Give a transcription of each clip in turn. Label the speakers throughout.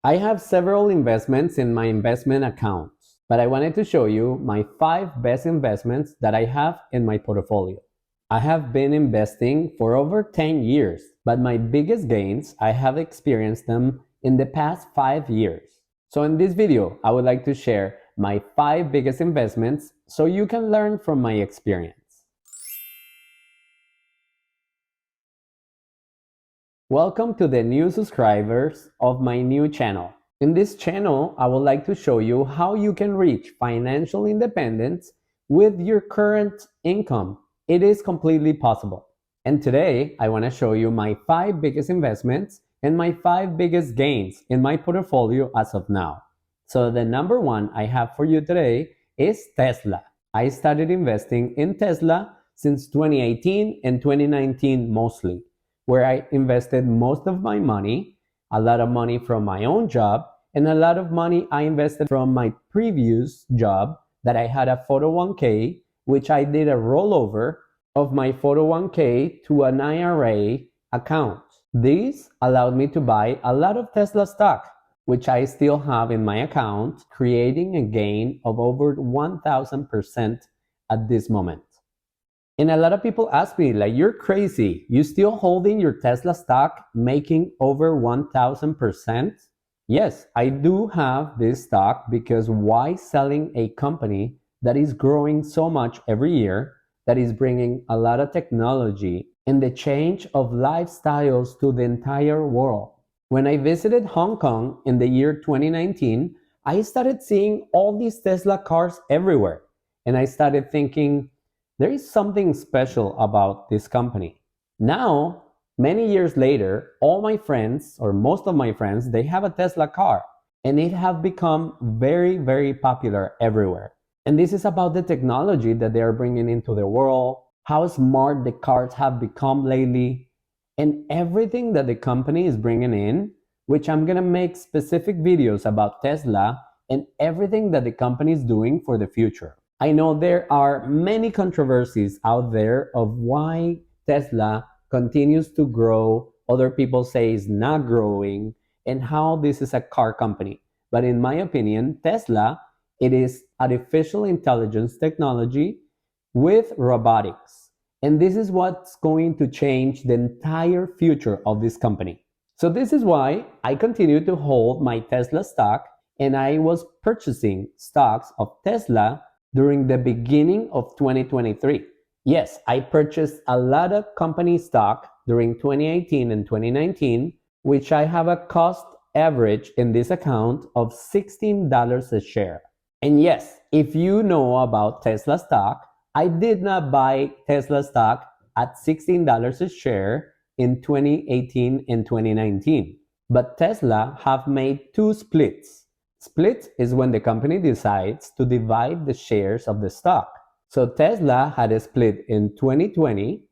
Speaker 1: I have several investments in my investment accounts, but I wanted to show you my 5 best investments that I have in my portfolio. I have been investing for over 10 years, but my biggest gains, I have experienced them in the past 5 years. So in this video, I would like to share my 5 biggest investments so you can learn from my experience. Welcome to the new subscribers of my new channel. In this channel, I would like to show you how you can reach financial independence with your current income. It is completely possible. And today, I want to show you my 5 biggest investments and my 5 biggest gains in my portfolio as of now. So the number 1 I have for you today is Tesla. I started investing in Tesla since 2018 and 2019 mostly, where I invested most of my money, a lot of money from my own job, and a lot of money I invested from my previous job that I had a 401k, which I did a rollover of my 401k to an IRA account. This allowed me to buy a lot of Tesla stock, which I still have in my account, creating a gain of over 1000% at this moment. And a lot of people ask me, like, you're crazy. You still holding your Tesla stock making over 1000%? Yes, I do have this stock because why selling a company that is growing so much every year, that is bringing a lot of technology and the change of lifestyles to the entire world? When I visited Hong Kong in the year 2019, I started seeing all these Tesla cars everywhere. And I started thinking, there is something special about this company. Now, many years later, all my friends, or most of my friends, they have a Tesla car, and it have become very, very popular everywhere. And this is about the technology that they are bringing into the world, how smart the cars have become lately, and everything that the company is bringing in, which I'm gonna make specific videos about Tesla and everything that the company is doing for the future. I know there are many controversies out there of why Tesla continues to grow. Other people say it's not growing, and how this is a car company. But in my opinion, Tesla, it is artificial intelligence technology with robotics. And this is what's going to change the entire future of this company. So this is why I continue to hold my Tesla stock, and I was purchasing stocks of Tesla during the beginning of 2023. Yes, I purchased a lot of company stock during 2018 and 2019, which I have a cost average in this account of $16 a share. And yes, if you know about Tesla stock, I did not buy Tesla stock at $16 a share in 2018 and 2019. But Tesla have made 2 splits. Split is when the company decides to divide the shares of the stock. So Tesla had a split in 2020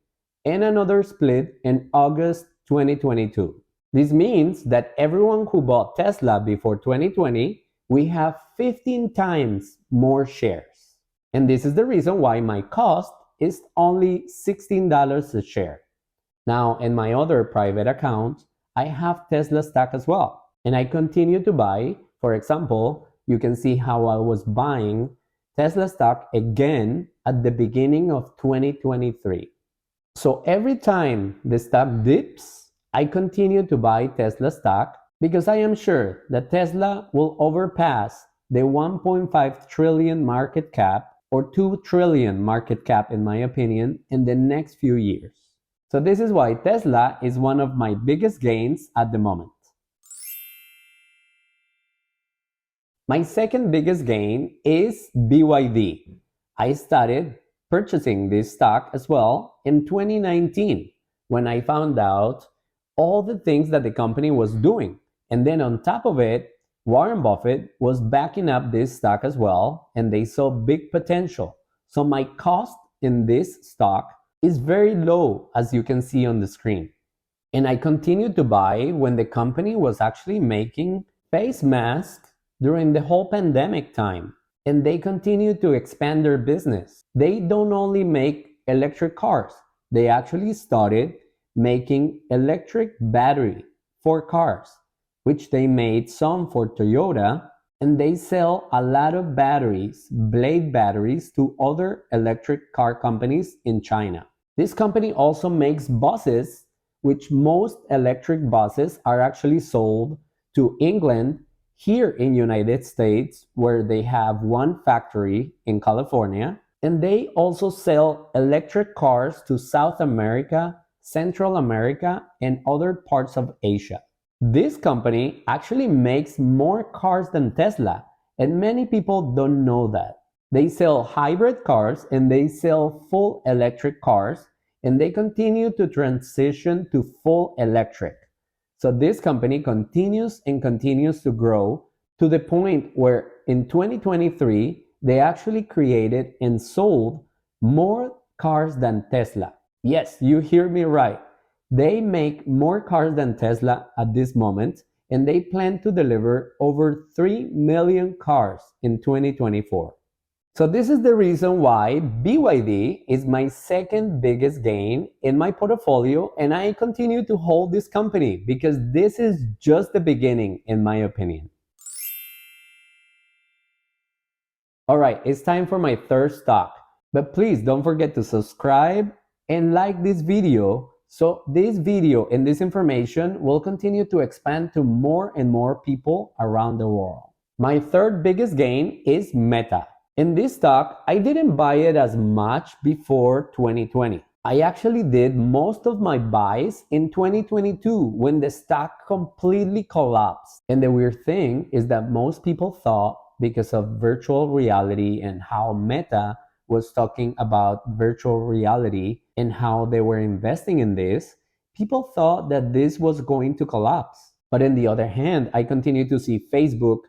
Speaker 1: and another split in August 2022. This means that everyone who bought Tesla before 2020, we have 15 times more shares. And this is the reason why my cost is only $16 a share. Now, in my other private account, I have Tesla stock as well. And I continue to buy. For example, you can see how I was buying Tesla stock again at the beginning of 2023. So every time the stock dips, I continue to buy Tesla stock because I am sure that Tesla will overpass the 1.5 trillion market cap, or 2 trillion market cap in my opinion, in the next few years. So this is why Tesla is one of my biggest gains at the moment. My second biggest gain is BYD. I started purchasing this stock as well in 2019 when I found out all the things that the company was doing. And then on top of it, Warren Buffett was backing up this stock as well, and they saw big potential. So my cost in this stock is very low, as you can see on the screen. And I continued to buy when the company was actually making face masks during the whole pandemic time, and they continue to expand their business. They don't only make electric cars, they actually started making electric battery for cars. which they made some for Toyota, and they sell a lot of batteries, blade batteries, to other electric car companies in China. This company also makes buses, which most electric buses are actually sold to England, here in United States, where they have one factory in California, and they also sell electric cars to South America, Central America, and other parts of Asia. This company actually makes more cars than Tesla, and many people don't know that. They sell hybrid cars and they sell full electric cars, and they continue to transition to full electric. So this company continues and continues to grow to the point where in 2023, they actually created and sold more cars than Tesla. Yes, you hear me right. They make more cars than Tesla at this moment, and they plan to deliver over 3 million cars in 2024. So this is the reason why BYD is my second biggest gain in my portfolio, and I continue to hold this company because this is just the beginning, in my opinion. All right, it's time for my third stock, but please don't forget to subscribe and like this video, so this video and this information will continue to expand to more and more people around the world. My third biggest gain is Meta. In this stock, I didn't buy it as much before 2020. I actually did most of my buys in 2022 when the stock completely collapsed. And the weird thing is that most people thought, because of virtual reality and how Meta was talking about virtual reality and how they were investing in this, people thought that this was going to collapse. But on the other hand, I continue to see Facebook,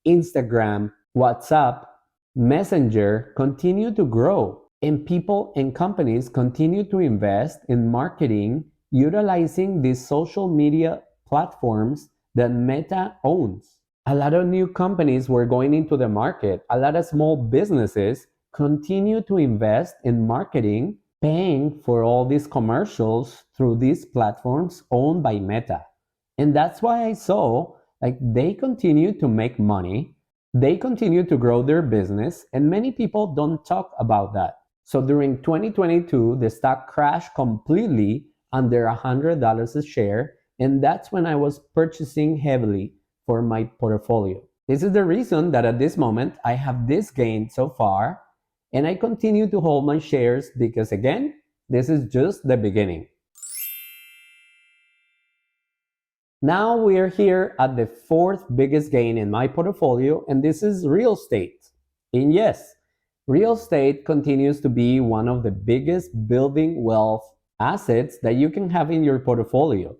Speaker 1: Instagram, WhatsApp, Messenger continue to grow, and people and companies continue to invest in marketing utilizing these social media platforms that Meta owns. A lot of new companies were going into the market. A lot of small businesses continue to invest in marketing, paying for all these commercials through these platforms owned by Meta. And that's why I saw like they continue to make money. They continue to grow their business, and many people don't talk about that. So during 2022, the stock crashed completely under $100 a share, and that's when I was purchasing heavily for my portfolio. This is the reason that at this moment I have this gain so far, and I continue to hold my shares because, again, this is just the beginning. Now we're here at the fourth biggest gain in my portfolio, and this is real estate. And yes, real estate continues to be one of the biggest building wealth assets that you can have in your portfolio.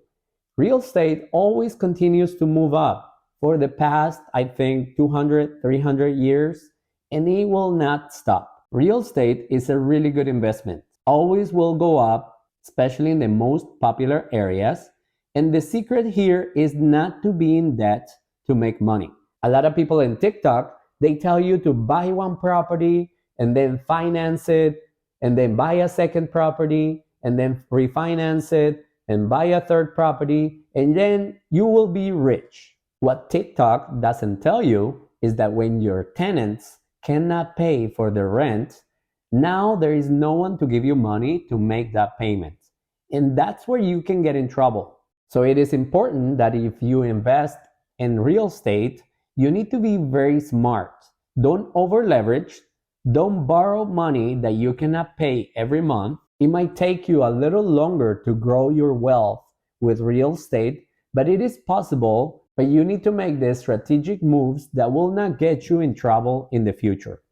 Speaker 1: Real estate always continues to move up for the past, I think, 200, 300 years, and it will not stop. Real estate is a really good investment. Always will go up, especially in the most popular areas. And the secret here is not to be in debt to make money. A lot of people in TikTok, they tell you to buy one property and then finance it, and then buy a second property and then refinance it and buy a third property, and then you will be rich. What TikTok doesn't tell you is that when your tenants cannot pay for the rent, now there is no one to give you money to make that payment. And that's where you can get in trouble. So it is important that if you invest in real estate, you need to be very smart. Don't over leverage. Don't borrow money that you cannot pay every month. It might take you a little longer to grow your wealth with real estate, but it is possible, but you need to make the strategic moves that will not get you in trouble in the future.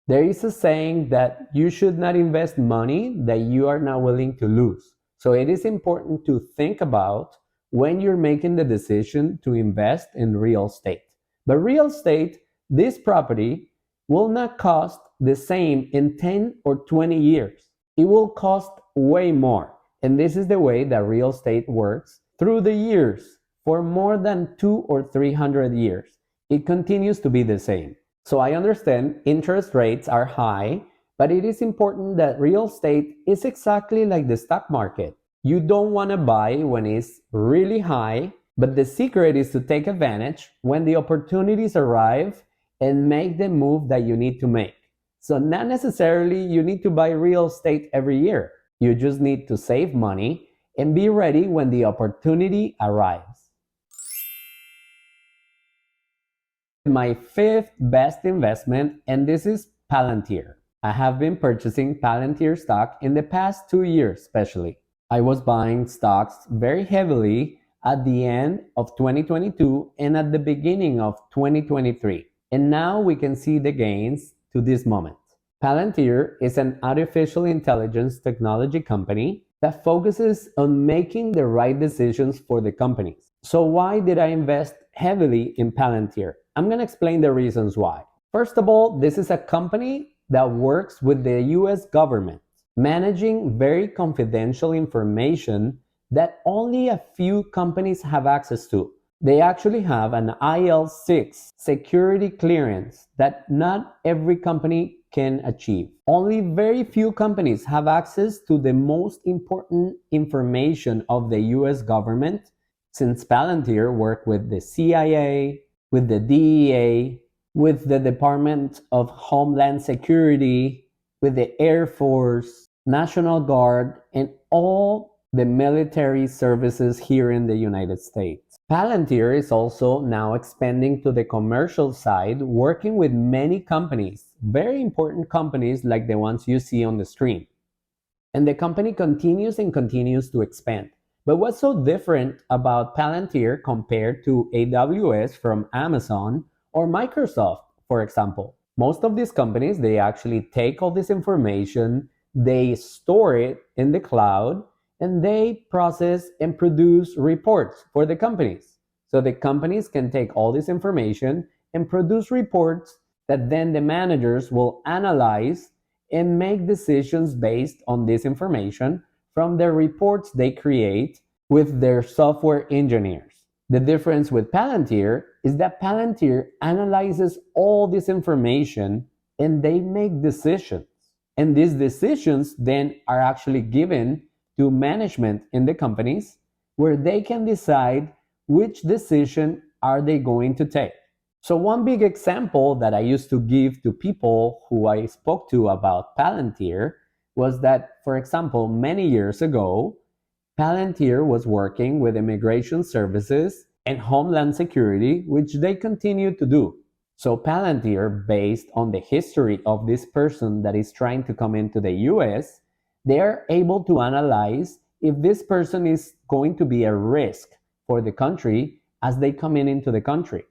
Speaker 1: There is a saying that you should not invest money that you are not willing to lose. So it is important to think about when you're making the decision to invest in real estate. But real estate, this property, will not cost the same in 10 or 20 years. It will cost way more. And this is the way that real estate works through the years. For more than 200 or 300 years, it continues to be the same. So I understand interest rates are high, but it is important that real estate is exactly like the stock market. You don't want to buy when it's really high, But the secret is to take advantage when the opportunities arrive and make the move that you need to make. So not necessarily you need to buy real estate every year. You just need to save money and be ready when the opportunity arrives. My fifth best investment, and this is Palantir. I have been purchasing Palantir stock in the past 2 years, especially. I was buying stocks very heavily at the end of 2022 and at the beginning of 2023. And now we can see the gains to this moment. Palantir is an artificial intelligence technology company that focuses on making the right decisions for the companies. So why did I invest heavily in Palantir? I'm going to explain the reasons why. First of all, this is a company that works with the US government, managing very confidential information that only a few companies have access to. They actually have an IL6 security clearance that not every company can achieve. Only very few companies have access to the most important information of the US government, since Palantir worked with the CIA, with the DEA, with the Department of Homeland Security, with the Air Force, National Guard, and all the military services here in the United States. Palantir is also now expanding to the commercial side, working with many companies, very important companies like the ones you see on the screen. And the company continues and continues to expand. But what's so different about Palantir compared to AWS from Amazon or Microsoft, for example? Most of these companies, they actually take all this information, they store it in the cloud, and they process and produce reports for the companies. So the companies can take all this information and produce reports that then the managers will analyze and make decisions based on this information from the reports they create with their software engineers. The difference with Palantir is that Palantir analyzes all this information and they make decisions. And these decisions then are actually given to management in the companies, where they can decide which decision are they going to take. So one big example that I used to give to people who I spoke to about Palantir was that, for example, many years ago, Palantir was working with immigration services and Homeland Security, which they continue to do. So Palantir, based on the history of this person that is trying to come into the US, they are able to analyze if this person is going to be a risk for the country as they come into the country.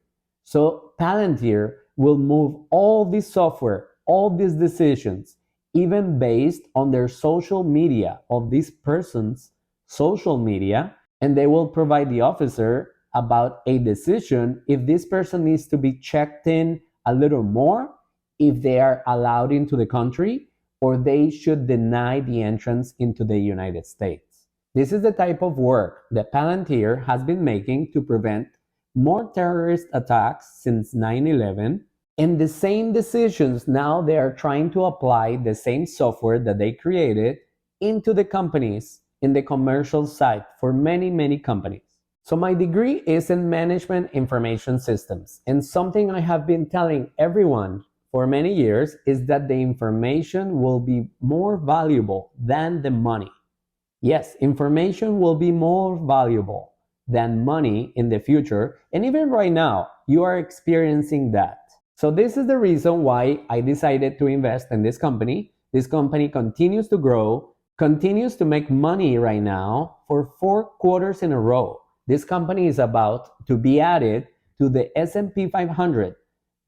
Speaker 1: So Palantir will move all this software, all these decisions, even based on their social media, of this person's social media, and they will provide the officer about a decision if this person needs to be checked in a little more, if they are allowed into the country, or they should deny the entrance into the United States. This is the type of work that Palantir has been making to prevent more terrorist attacks since 9/11, and the same decisions now they are trying to apply the same software that they created into the companies in the commercial side for many, many companies. So my degree is in management information systems, and something I have been telling everyone for many years is that the information will be more valuable than the money. Yes, information will be more valuable than money in the future, and even right now, you are experiencing that. So this is the reason why I decided to invest in this company. This company continues to grow, continues to make money right now for 4 quarters in a row. This company is about to be added to the S&P 500,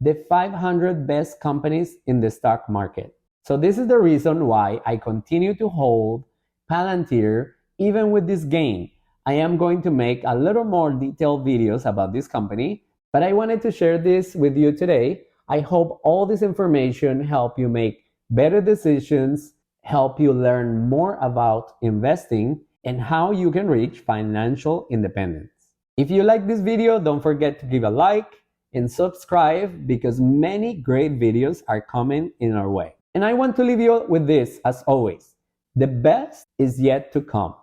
Speaker 1: the 500 best companies in the stock market. So this is the reason why I continue to hold Palantir even with this gain. I am going to make a little more detailed videos about this company, but I wanted to share this with you today. I hope all this information help you make better decisions, help you learn more about investing and how you can reach financial independence. If you like this video, don't forget to give a like and subscribe, because many great videos are coming in our way. And I want to leave you with this as always: the best is yet to come.